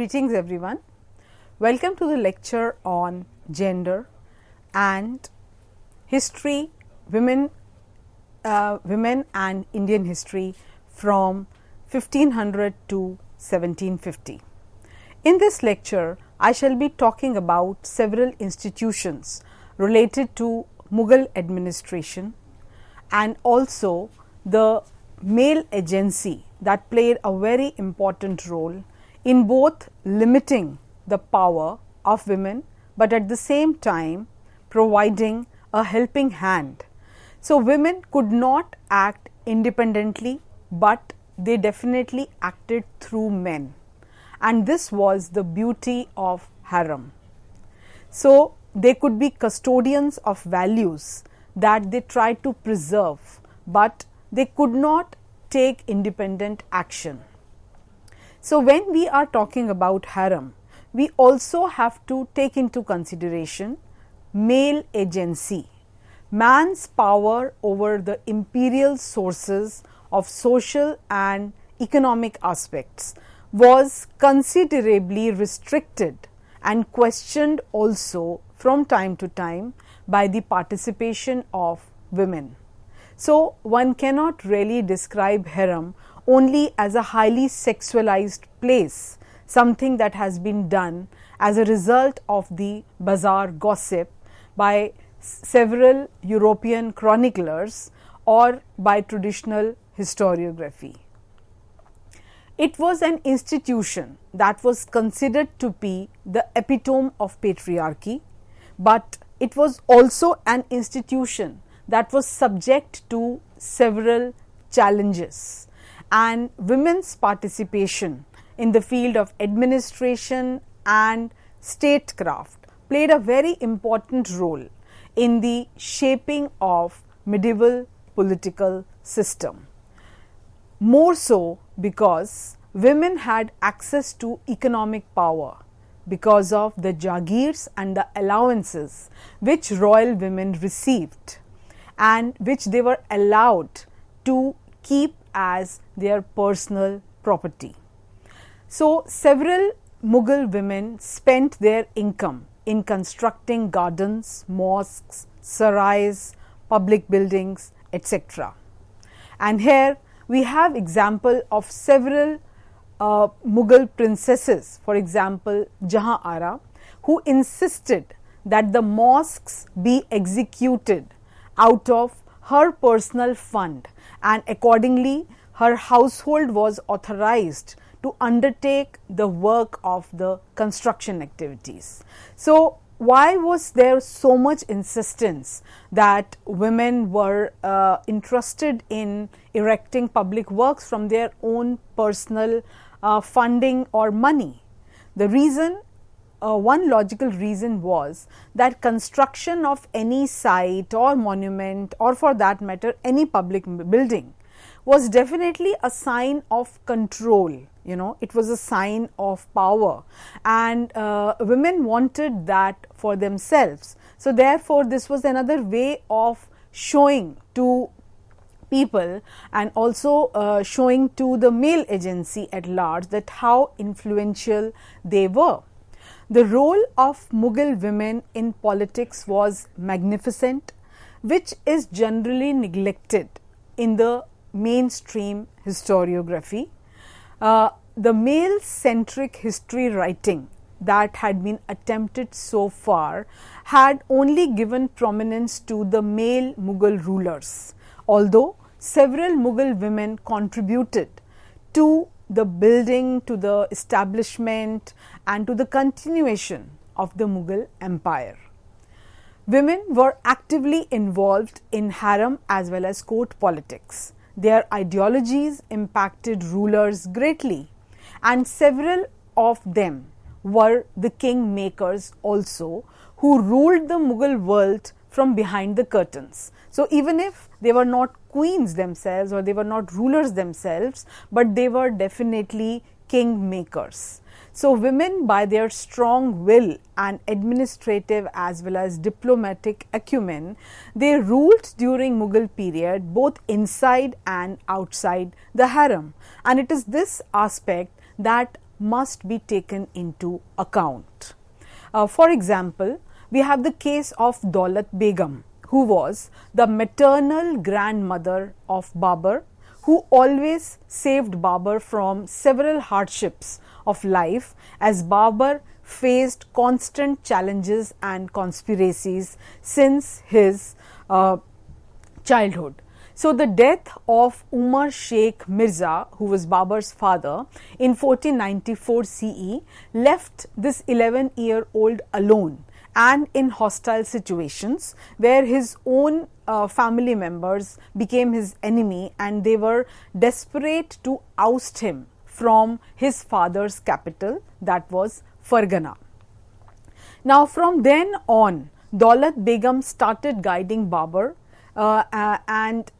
Greetings everyone. Welcome to the lecture on gender and history, women and Indian history from 1500 to 1750. In this lecture, I shall be talking about several institutions related to Mughal administration and also the male agency that played a very important role in both limiting the power of women, but at the same time providing a helping hand. So, women could not act independently, but they definitely acted through men, and this was the beauty of harem. So, they could be custodians of values that they tried to preserve, but they could not take independent action. So, when we are talking about harem, we also have to take into consideration male agency. Man's power over the imperial sources of social and economic aspects was considerably restricted and questioned also from time to time by the participation of women. So, one cannot really describe harem only as a highly sexualized place, something that has been done as a result of the bazaar gossip by several European chroniclers or by traditional historiography. It was an institution that was considered to be the epitome of patriarchy, but it was also an institution that was subject to several challenges, and women's participation in the field of administration and statecraft played a very important role in the shaping of medieval political system. More so because women had access to economic power because of the jagirs and the allowances which royal women received and which they were allowed to keep as their personal property. So, several Mughal women spent their income in constructing gardens, mosques, sarais, public buildings, etc. And here we have example of several Mughal princesses, for example Jahan Ara, who insisted that the mosques be executed out of her personal fund, and accordingly her household was authorized to undertake the work of the construction activities. So, why was there so much insistence that women were interested in erecting public works from their own personal funding or money? The reason, one logical reason was that construction of any site or monument, or for that matter any public building, was definitely a sign of control. It was a sign of power, and women wanted that for themselves. So, therefore, this was another way of showing to people and also showing to the male agency at large that how influential they were. The role of Mughal women in politics was magnificent, which is generally neglected in the mainstream historiography. The male-centric history writing that had been attempted so far had only given prominence to the male Mughal rulers, although several Mughal women contributed to the building, to the establishment and to the continuation of the Mughal empire. Women were actively involved in harem as well as court politics. Their ideologies impacted rulers greatly, and several of them were the king makers also, who ruled the Mughal world from behind the curtains. So, even if they were not queens themselves or they were not rulers themselves, but they were definitely king makers. So, women, by their strong will and administrative as well as diplomatic acumen, they ruled during Mughal period both inside and outside the harem, and it is this aspect that must be taken into account. For example, we have the case of Daulat Begum, who was the maternal grandmother of Babur, who always saved Babur from several hardships of life as Babur faced constant challenges and conspiracies since his childhood. So, the death of Umar Sheikh Mirza, who was Babur's father, in 1494 CE left this 11-year-old alone and in hostile situations where his own family members became his enemy and they were desperate to oust him from his father's capital, that was Fargana. Now, from then on, Daulat Begum started guiding Babur and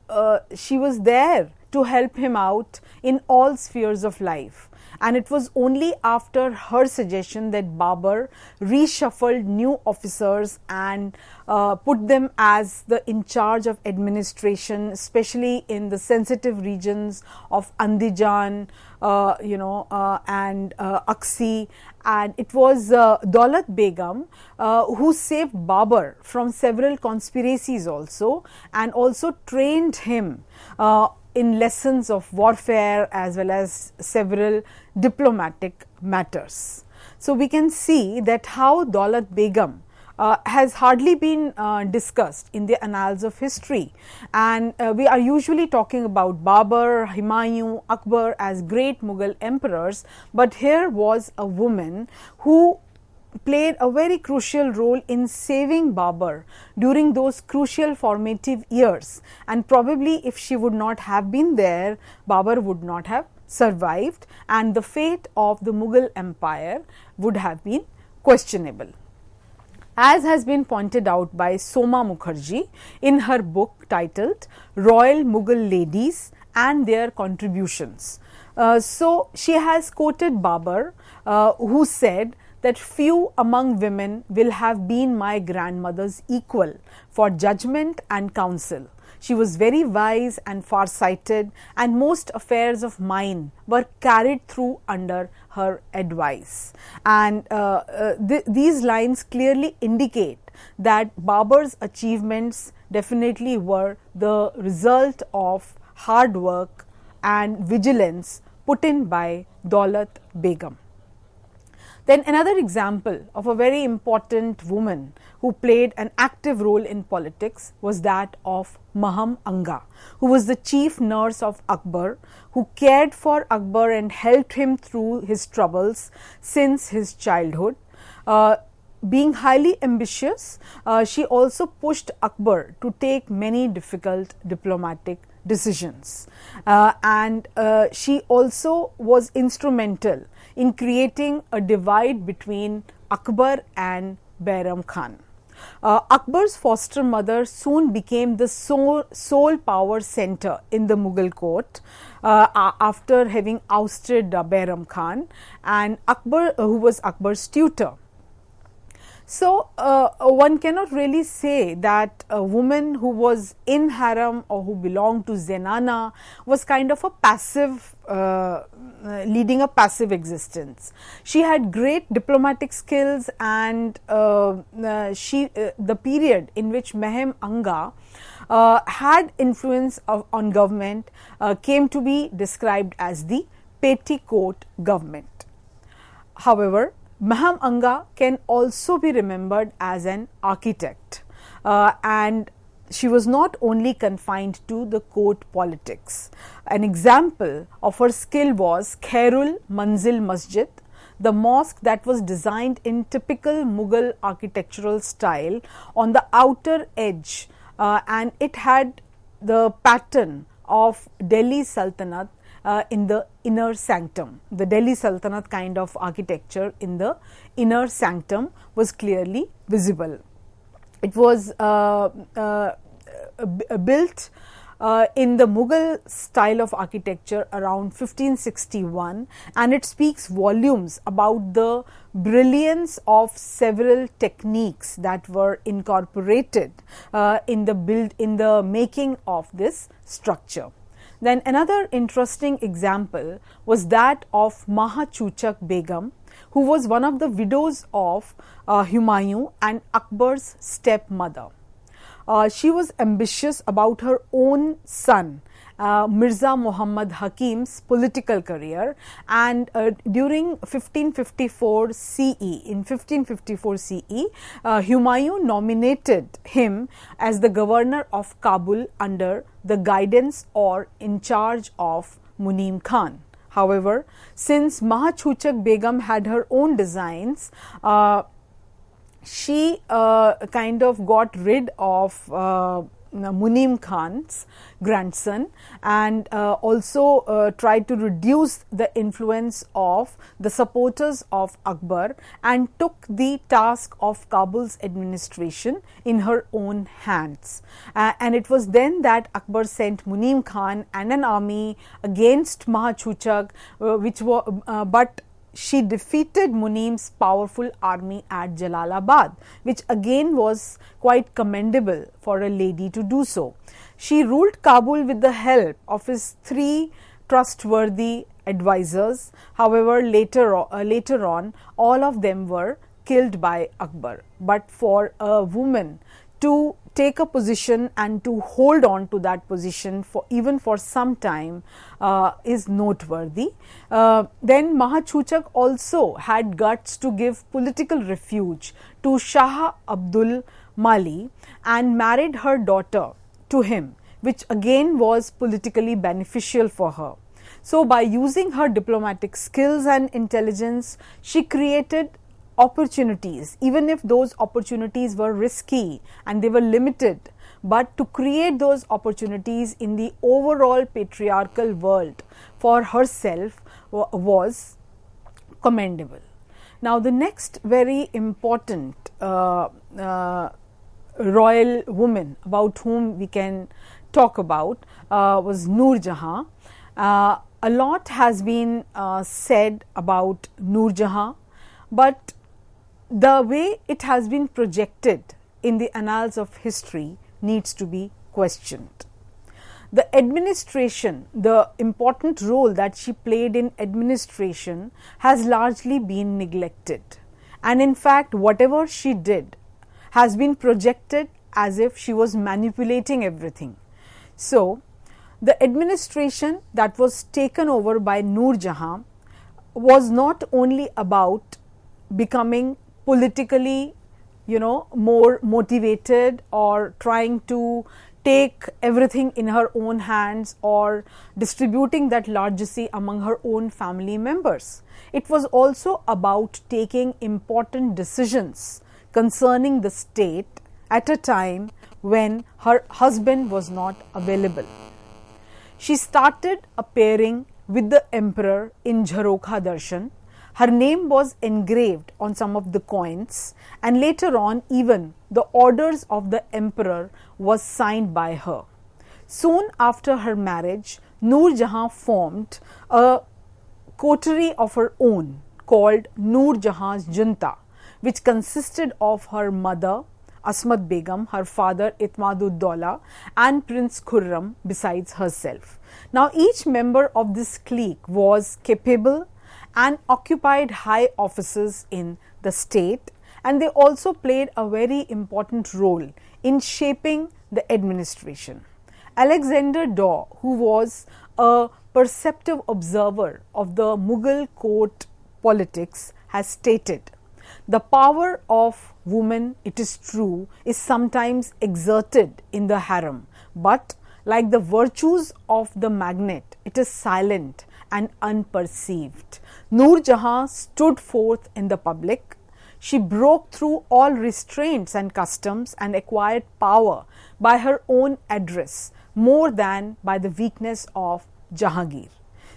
she was there to help him out in all spheres of life. And it was only after her suggestion that Babur reshuffled new officers and put them as the in charge of administration, especially in the sensitive regions of Andijan, and Aksi. And it was Daulat Begum who saved Babur from several conspiracies also, and also trained him in lessons of warfare as well as several diplomatic matters. So, we can see that how Daulat Begum has hardly been discussed in the annals of history, and we are usually talking about Babur, Humayun, Akbar as great Mughal emperors, but here was a woman who played a very crucial role in saving Babur during those crucial formative years, and probably if she would not have been there, Babur would not have survived and the fate of the Mughal empire would have been questionable. As has been pointed out by Soma Mukherjee in her book titled Royal Mughal Ladies and Their Contributions. So, she has quoted Babur who said that few among women will have been my grandmother's equal for judgment and counsel. She was very wise and far-sighted, and most affairs of mine were carried through under her advice. And these lines clearly indicate that Babur's achievements definitely were the result of hard work and vigilance put in by Daulat Begum. Then another example of a very important woman who played an active role in politics was that of Maham Anga, who was the chief nurse of Akbar, who cared for Akbar and helped him through his troubles since his childhood. Being highly ambitious, she also pushed Akbar to take many difficult diplomatic decisions, and she also was instrumental in creating a divide between Akbar and Bairam Khan. Akbar's foster mother soon became the sole power center in the Mughal court after having ousted Bairam Khan, and Akbar, who was Akbar's tutor. So, one cannot really say that a woman who was in harem or who belonged to Zenana was kind of a passive, leading a passive existence. She had great diplomatic skills, and the period in which Maham Anga had influence on government came to be described as the petticoat government. However, Maham Anga can also be remembered as an architect, and she was not only confined to the court politics. An example of her skill was Khairul Manzil Masjid, the mosque that was designed in typical Mughal architectural style on the outer edge, and it had the pattern of Delhi Sultanate in the inner sanctum. The Delhi Sultanate kind of architecture in the inner sanctum was clearly visible. It was built in the Mughal style of architecture around 1561, and it speaks volumes about the brilliance of several techniques that were incorporated in the making of this structure. Then another interesting example was that of Mahachuchak Begum, who was one of the widows of Humayun and Akbar's stepmother. She was ambitious about her own son, Mirza Muhammad Hakim's political career, and during 1554 CE, Humayun nominated him as the governor of Kabul under the guidance or in charge of Munim Khan. However, since Mahachuchak Begum had her own designs, she kind of got rid of Munim Khan's grandson, and also tried to reduce the influence of the supporters of Akbar, and took the task of Kabul's administration in her own hands. And it was then that Akbar sent Munim Khan and an army against Mahachuchak, but she defeated Munim's powerful army at Jalalabad, which again was quite commendable for a lady to do so. She ruled Kabul with the help of his 3 trustworthy advisors. However, later on, all of them were killed by Akbar. But for a woman to take a position and to hold on to that position for even for some time is noteworthy. Then Mahachuchak also had guts to give political refuge to Shah Abdul Mali and married her daughter to him, which again was politically beneficial for her. So, by using her diplomatic skills and intelligence, she created opportunities, even if those opportunities were risky and they were limited, but to create those opportunities in the overall patriarchal world for herself was commendable. Now, the next very important royal woman about whom we can talk about was Noor Jahan. A lot has been said about Noor Jahan, but the way it has been projected in the annals of history needs to be questioned. The administration, the important role that she played in administration has largely been neglected, and in fact whatever she did has been projected as if she was manipulating everything. So, the administration that was taken over by Noor Jahan was not only about becoming politically, more motivated or trying to take everything in her own hands or distributing that largesse among her own family members. It was also about taking important decisions concerning the state at a time when her husband was not available. She started appearing with the emperor in Jharokha Darshan. Her name was engraved on some of the coins, and later on even the orders of the emperor was signed by her. Soon after her marriage, Noor Jahan formed a coterie of her own called Noor Jahan's Junta, which consisted of her mother Asmat Begum, her father Itmadud-Daula, and Prince Khurram besides herself. Now, each member of this clique was capable and occupied high offices in the state, and they also played a very important role in shaping the administration. Alexander Daw, who was a perceptive observer of the Mughal court politics, has stated, "The power of woman, it is true, is sometimes exerted in the harem, but like the virtues of the magnet, it is silent and unperceived." Noor Jahan stood forth in the public. She broke through all restraints and customs and acquired power by her own address more than by the weakness of Jahangir.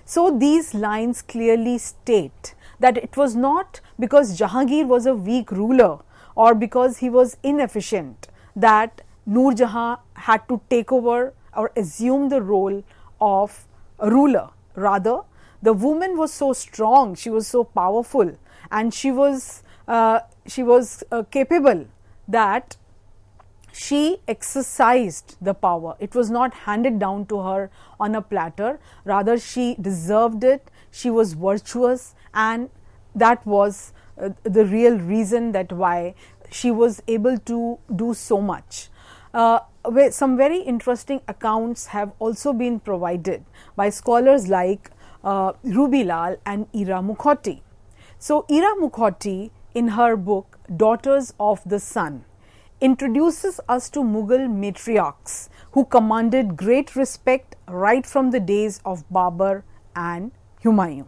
So, these lines clearly state that it was not because Jahangir was a weak ruler or because he was inefficient that Noor Jahan had to take over or assume the role of a ruler. Rather, the woman was so strong, she was so powerful, and she was capable that she exercised the power. It was not handed down to her on a platter, rather she deserved it, she was virtuous, and that was the real reason that why she was able to do so much. Some very interesting accounts have also been provided by scholars like Ruby Lal and Ira Mukherjee. So Ira Mukherjee, in her book Daughters of the Sun, introduces us to Mughal matriarchs who commanded great respect right from the days of Babur and Humayun.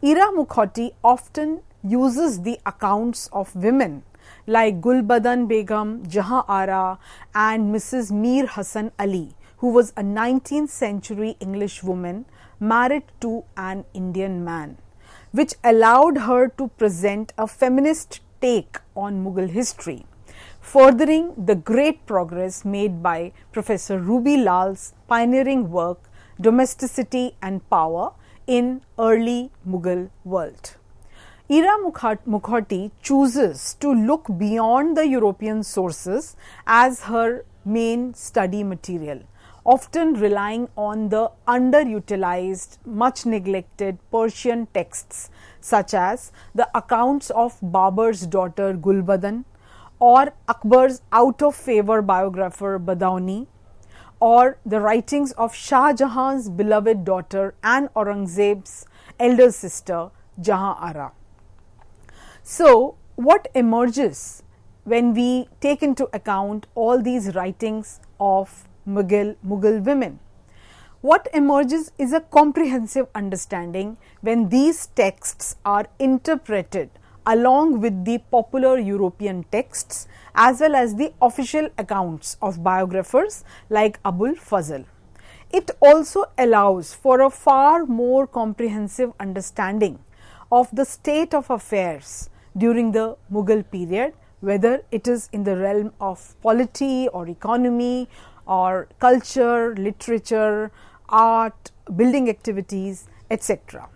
Ira Mukherjee often uses the accounts of women like Gulbadan Begum, Jahan Ara, and Mrs. Mir Hassan Ali, who was a 19th century English woman married to an Indian man, which allowed her to present a feminist take on Mughal history, furthering the great progress made by Professor Ruby Lal's pioneering work, Domesticity and Power in Early Mughal World. Ira Mukherjee chooses to look beyond the European sources as her main study material, often relying on the underutilized, much neglected Persian texts such as the accounts of Babur's daughter Gulbadan, or Akbar's out-of-favor biographer Badauni, or the writings of Shah Jahan's beloved daughter and Aurangzeb's elder sister Jahan Ara. So, what emerges when we take into account all these writings of Mughal women? What emerges is a comprehensive understanding when these texts are interpreted along with the popular European texts as well as the official accounts of biographers like Abul Fazl. It also allows for a far more comprehensive understanding of the state of affairs during the Mughal period, whether it is in the realm of polity or economy or culture, literature, art, building activities, etc.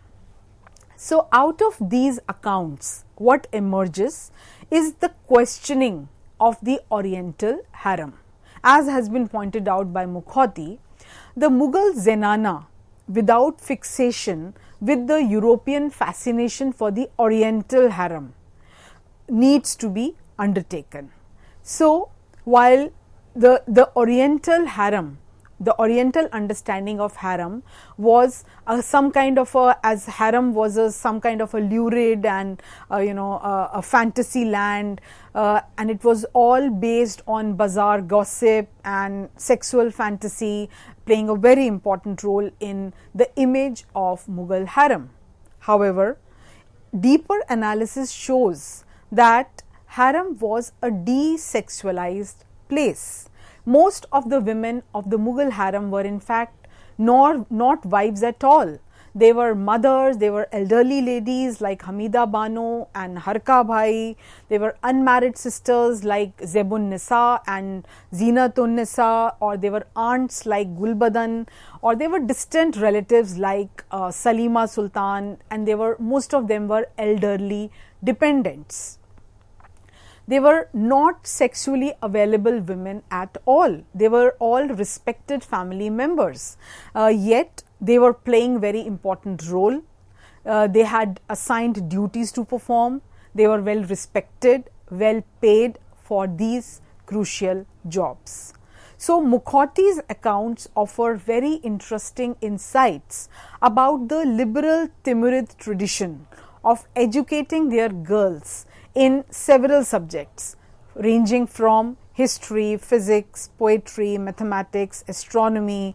So, out of these accounts, what emerges is the questioning of the Oriental harem. As has been pointed out by Mukherjee, the Mughal zenana, without fixation with the European fascination for the Oriental harem, needs to be undertaken. So, while the Oriental harem, the Oriental understanding of harem was some kind of a, as harem was some kind of a lurid and a fantasy land, and it was all based on bazaar gossip and sexual fantasy playing a very important role in the image of Mughal harem. However, deeper analysis shows that harem was a desexualized place. Most of the women of the Mughal harem were in fact not wives at all. They were mothers, they were elderly ladies like Hamida Bano and Harka Bhai, they were unmarried sisters like Zebun Nisa and Zinatun Nisa, or they were aunts like Gulbadan, or they were distant relatives like Salima Sultan, and most of them were elderly dependents. They were not sexually available women at all. They were all respected family members. Yet they were playing very important role. They had assigned duties to perform. They were well respected, well paid for these crucial jobs. So, Mukherjee's accounts offer very interesting insights about the liberal Timurid tradition of educating their girls in several subjects ranging from history, physics, poetry, mathematics, astronomy,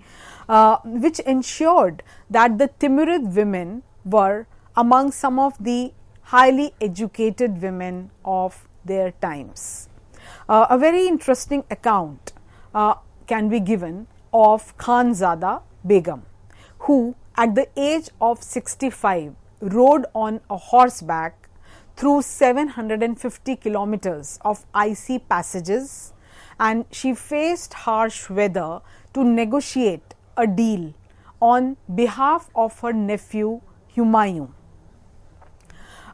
which ensured that the Timurid women were among some of the highly educated women of their times. A very interesting account can be given of Khanzada Begum, who at the age of 65 rode on a horseback through 750 kilometers of icy passages, and she faced harsh weather to negotiate a deal on behalf of her nephew Humayun.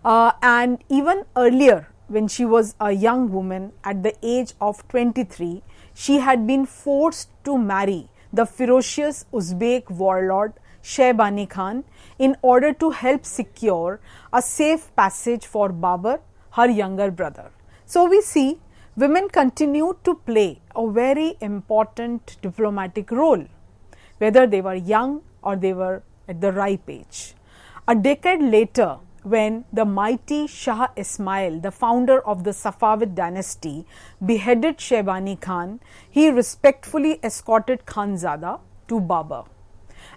And even earlier when she was a young woman at the age of 23, she had been forced to marry the ferocious Uzbek warlord Shaybani Khan in order to help secure a safe passage for Babur, her younger brother. So we see women continued to play a very important diplomatic role, whether they were young or they were at the ripe age. A decade later, when the mighty Shah Ismail, the founder of the Safavid dynasty, beheaded Shaybani Khan, he respectfully escorted Khanzada to Babur.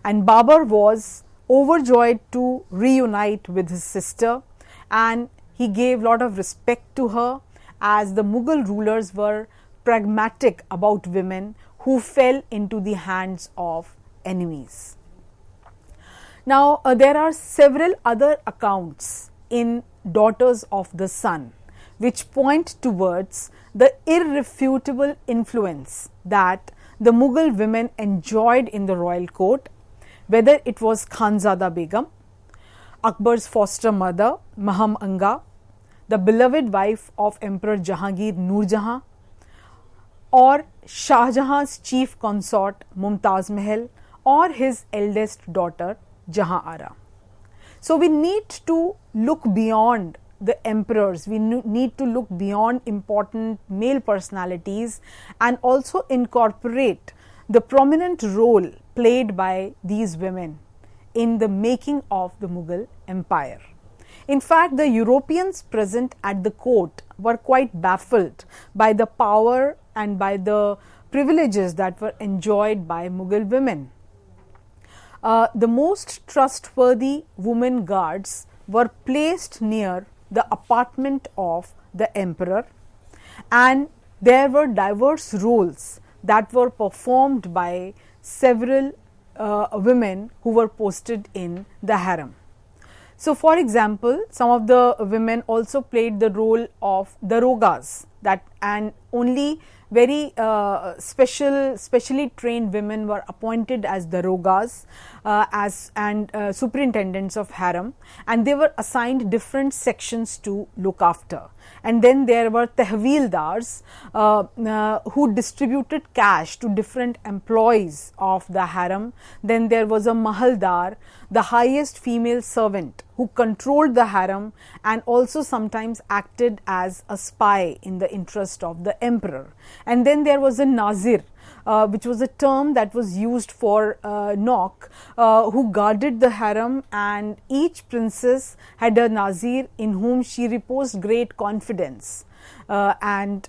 And Babur was overjoyed to reunite with his sister, and he gave a lot of respect to her, as the Mughal rulers were pragmatic about women who fell into the hands of enemies. Now, there are several other accounts in Daughters of the Sun which point towards the irrefutable influence that the Mughal women enjoyed in the royal court, whether it was Khanzada Begum, Akbar's foster mother Maham Anga, the beloved wife of Emperor Jahangir Noor Jahan, or Shah Jahan's chief consort Mumtaz Mahal, or his eldest daughter Jahan Ara. So we need to look beyond the emperors, we need to look beyond important male personalities and also incorporate the prominent role played by these women in the making of the Mughal Empire. In fact, the Europeans present at the court were quite baffled by the power and by the privileges that were enjoyed by Mughal women. The most trustworthy women guards were placed near the apartment of the emperor, and there were diverse roles that were performed by several women who were posted in the harem. So, for example, some of the women also played the role of darogas, that and only very specially trained women were appointed as darogas and superintendents of harem, and they were assigned different sections to look after. And then there were tehveeldars who distributed cash to different employees of the harem. Then there was a mahaldar, the highest female servant, who controlled the harem and also sometimes acted as a spy in the interest of the emperor. And then there was a nazir, which was a term that was used for Nok, who guarded the harem, and each princess had a nazir in whom she reposed great confidence. Then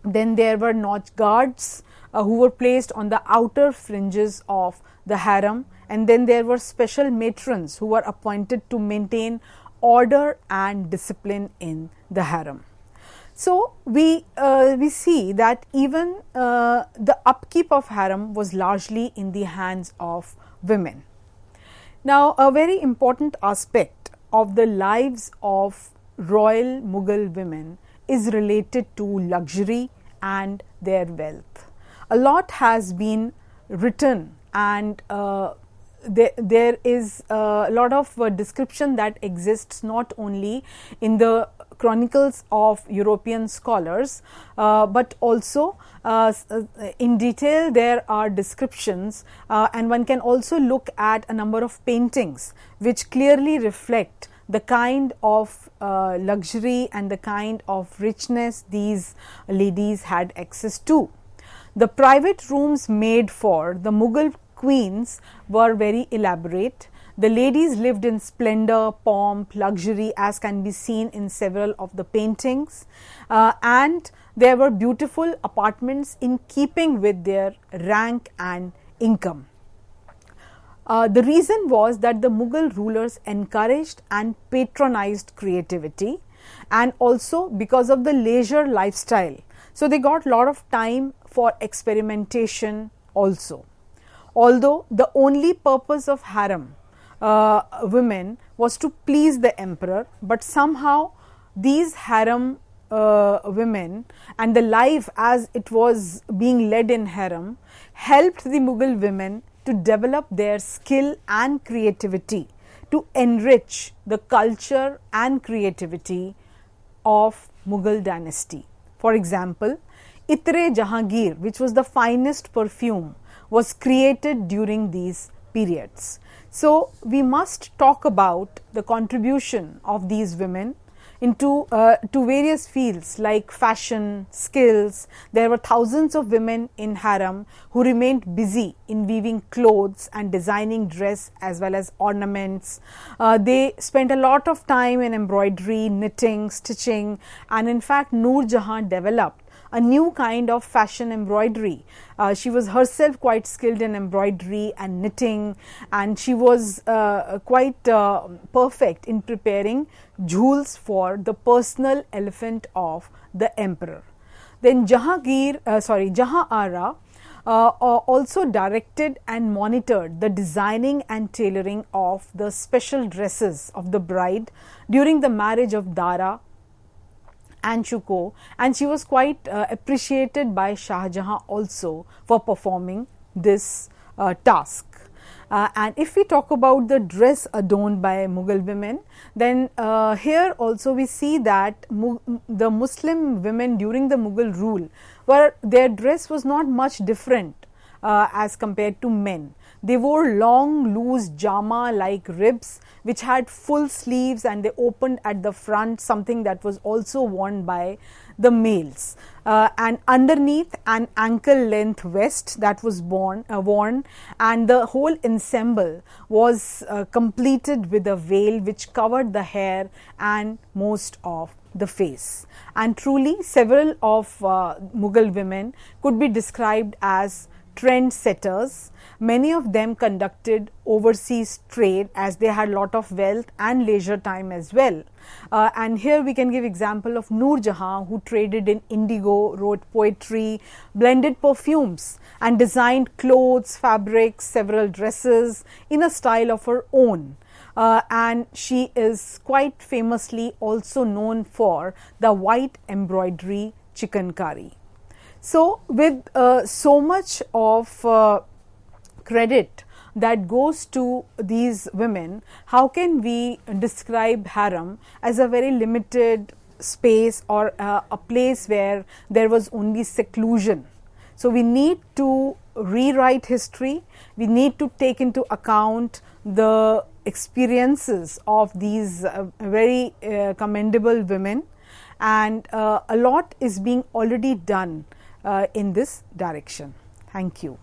there were Noch guards who were placed on the outer fringes of the harem, and then there were special matrons who were appointed to maintain order and discipline in the harem. So we see that even the upkeep of harem was largely in the hands of women. Now, a very important aspect of the lives of royal Mughal women is related to luxury and their wealth. A lot has been written, and there is a lot of description that exists not only in the chronicles of European scholars, but also in detail there are descriptions, and one can also look at a number of paintings which clearly reflect the kind of luxury and the kind of richness these ladies had access to. The private rooms made for the Mughal queens were very elaborate. The ladies lived in splendor, pomp, luxury, as can be seen in several of the paintings, and there were beautiful apartments in keeping with their rank and income. The reason was that the Mughal rulers encouraged and patronized creativity, and also because of the leisure lifestyle. So they got a lot of time for experimentation also. Although the only purpose of harem women was to please the emperor, but somehow these harem women and the life as it was being led in harem helped the Mughal women to develop their skill and creativity to enrich the culture and creativity of Mughal dynasty. For example, Itre Jahangir, which was the finest perfume, was created during these periods. So, we must talk about the contribution of these women into to various fields like fashion, skills. There were thousands of women in harem who remained busy in weaving clothes and designing dress as well as ornaments. They spent a lot of time in embroidery, knitting, stitching, and in fact Noor Jahan developed a new kind of fashion embroidery. She was herself quite skilled in embroidery and knitting, and she was quite perfect in preparing jewels for the personal elephant of the emperor. Then Jahan Ara also directed and monitored the designing and tailoring of the special dresses of the bride during the marriage of Dara and Shuko, and she was quite appreciated by Shah Jahan also for performing this task. And if we talk about the dress adorned by Mughal women, then here also we see that the Muslim women during the Mughal rule, their dress was not much different as compared to men. They wore long loose jama like ribs which had full sleeves, and they opened at the front, something that was also worn by the males, and underneath an ankle length vest that was worn, and the whole ensemble was completed with a veil which covered the hair and most of the face. And truly several of Mughal women could be described as trendsetters. Many of them conducted overseas trade as they had lot of wealth and leisure time as well. And here we can give example of Noor Jahan, who traded in indigo, wrote poetry, blended perfumes and designed clothes, fabrics, several dresses in a style of her own. And she is quite famously also known for the white embroidery chikankari. So, with so much of credit that goes to these women, how can we describe harem as a very limited space or a place where there was only seclusion? So, we need to rewrite history, we need to take into account the experiences of these very commendable women, and a lot is being already done in this direction. Thank you.